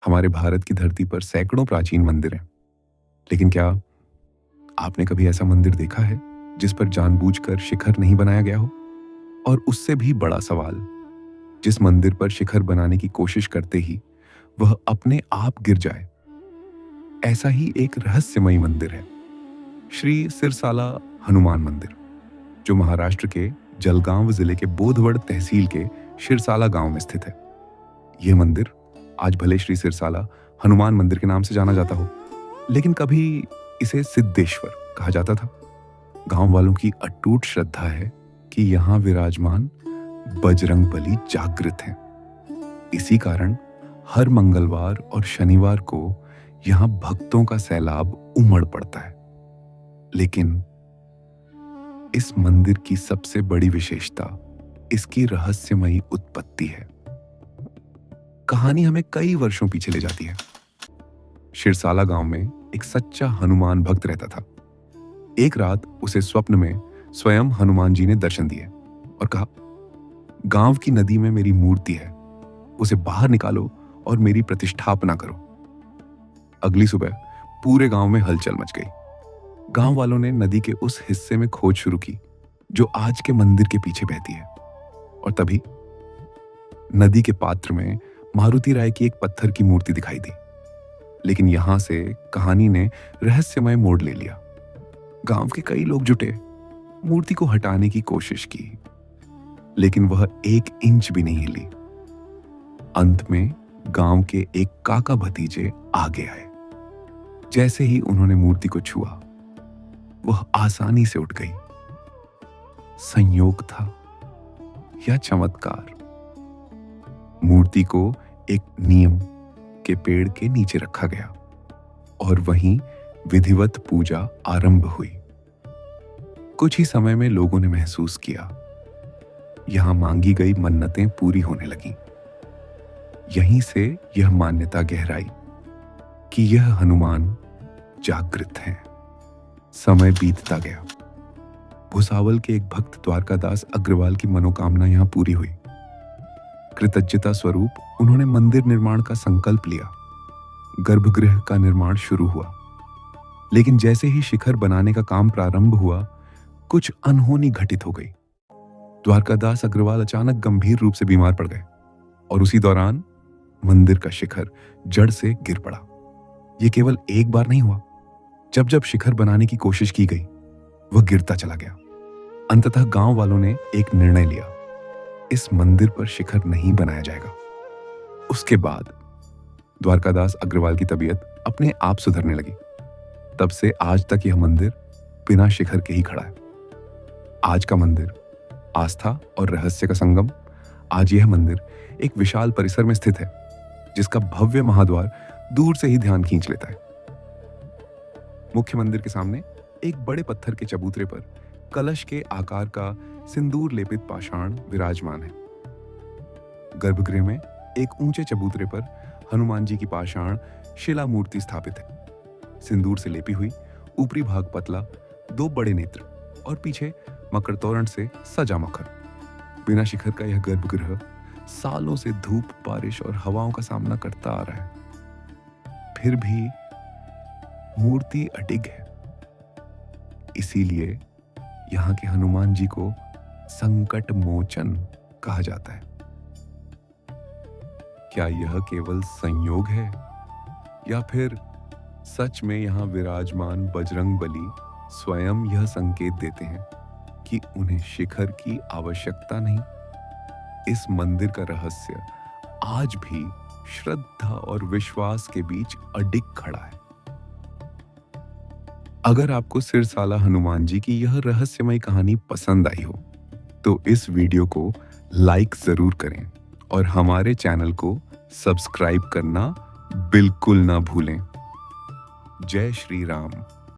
हमारे भारत की धरती पर सैकड़ों प्राचीन मंदिर हैं, लेकिन क्या आपने कभी ऐसा मंदिर देखा है जिस पर जानबूझकर शिखर नहीं बनाया गया हो? और उससे भी बड़ा सवाल, जिस मंदिर पर शिखर बनाने की कोशिश करते ही वह अपने आप गिर जाए। ऐसा ही एक रहस्यमयी मंदिर है श्री सिरसाला हनुमान मंदिर, जो महाराष्ट्र के जलगांव जिले के बोधवड तहसील के शिरसाला गांव में स्थित है। यह मंदिर आज भले श्री सिरसाला हनुमान मंदिर के नाम से जाना जाता हो, लेकिन कभी इसे सिद्धेश्वर कहा जाता था। गांव वालों की अटूट श्रद्धा है कि यहां विराजमान बजरंग बली जागृत हैं। इसी कारण हर मंगलवार और शनिवार को यहां भक्तों का सैलाब उमड़ पड़ता है। लेकिन इस मंदिर की सबसे बड़ी विशेषता इसकी रहस्यमयी उत्पत्ति है। कहानी हमें कई वर्षों पीछे ले जाती है। शिरसाला गांव में एक सच्चा हनुमान भक्त रहता था। एक रात उसे स्वप्न में स्वयं हनुमान जी ने दर्शन दिए और कहा, गांव की नदी में मेरी मूर्ति है, उसे बाहर निकालो और मेरी प्रतिष्ठापना करो। अगली सुबह पूरे गांव में हलचल मच गई। गांव वालों ने नदी के उस हिस्से में खोज शुरू की जो आज के मंदिर के पीछे बहती है, और तभी नदी के पात्र में मारुति राय की एक पत्थर की मूर्ति दिखाई दी। लेकिन यहां से कहानी ने रहस्यमय मोड़ ले लिया। गांव के कई लोग जुटे, मूर्ति को हटाने की कोशिश की, लेकिन वह 1 इंच भी नहीं हिली। अंत में गांव के एक काका भतीजे आगे आए। जैसे ही उन्होंने मूर्ति को छुआ, वह आसानी से उठ गई। संयोग था या चमत्कार? मूर्ति को एक नीम के पेड़ के नीचे रखा गया और वहीं विधिवत पूजा आरंभ हुई। कुछ ही समय में लोगों ने महसूस किया, यहां मांगी गई मन्नतें पूरी होने लगीं। यहीं से यह मान्यता गहराई कि यह हनुमान जागृत हैं। समय बीतता गया। भुसावल के एक भक्त द्वारकादास अग्रवाल की मनोकामना यहां पूरी हुई। कृतज्ञता स्वरूप उन्होंने मंदिर निर्माण का संकल्प लिया। गर्भगृह का निर्माण शुरू हुआ, लेकिन जैसे ही शिखर बनाने का काम प्रारंभ हुआ, कुछ अनहोनी घटित हो गई। द्वारकादास अग्रवाल अचानक गंभीर रूप से बीमार पड़ गए और उसी दौरान मंदिर का शिखर जड़ से गिर पड़ा। यह केवल एक बार नहीं हुआ। जब जब शिखर बनाने की कोशिश की गई, वह गिरता चला गया। अंततः गांव वालों ने एक निर्णय लिया, इस मंदिर पर शिखर नहीं बनाया जाएगा। उसके बाद द्वारकादास अग्रवाल की तबीयत अपने आप सुधरने लगी। तब से आज तक यह मंदिर बिना शिखर के ही खड़ा है। आज का मंदिर आस्था और रहस्य का संगम। आज यह मंदिर एक विशाल परिसर में स्थित है, जिसका भव्य महाद्वार दूर से ही ध्यान खींच लेता है। मुख्य मंदिर के सामने एक बड़े पत्थर के चबूतरे पर कलश के आकार का सिंदूर लेपित पाषाण विराजमान है। गर्भगृह में एक ऊंचे चबूतरे पर हनुमान जी की पाषाण शिला मूर्ति स्थापित है। सिंदूर से लेपी हुई, ऊपरी भाग पतला, 2 बड़े नेत्र और पीछे मकर तोरण से सजा मकर। बिना शिखर का यह गर्भगृह सालों से धूप, बारिश और हवाओं का सामना करता आ रहा है, फिर भी मूर्ति अडिग है। इसीलिए यहां के हनुमान जी को संकट मोचन कहा जाता है। क्या यह केवल संयोग है, या फिर सच में यहां विराजमान बजरंग बली स्वयं यह संकेत देते हैं कि उन्हें शिखर की आवश्यकता नहीं? इस मंदिर का रहस्य आज भी श्रद्धा और विश्वास के बीच अडिग खड़ा है। अगर आपको सिरसाला हनुमान जी की यह रहस्यमय कहानी पसंद आई हो, तो इस वीडियो को लाइक जरूर करें और हमारे चैनल को सब्सक्राइब करना बिल्कुल ना भूलें। जय श्री राम।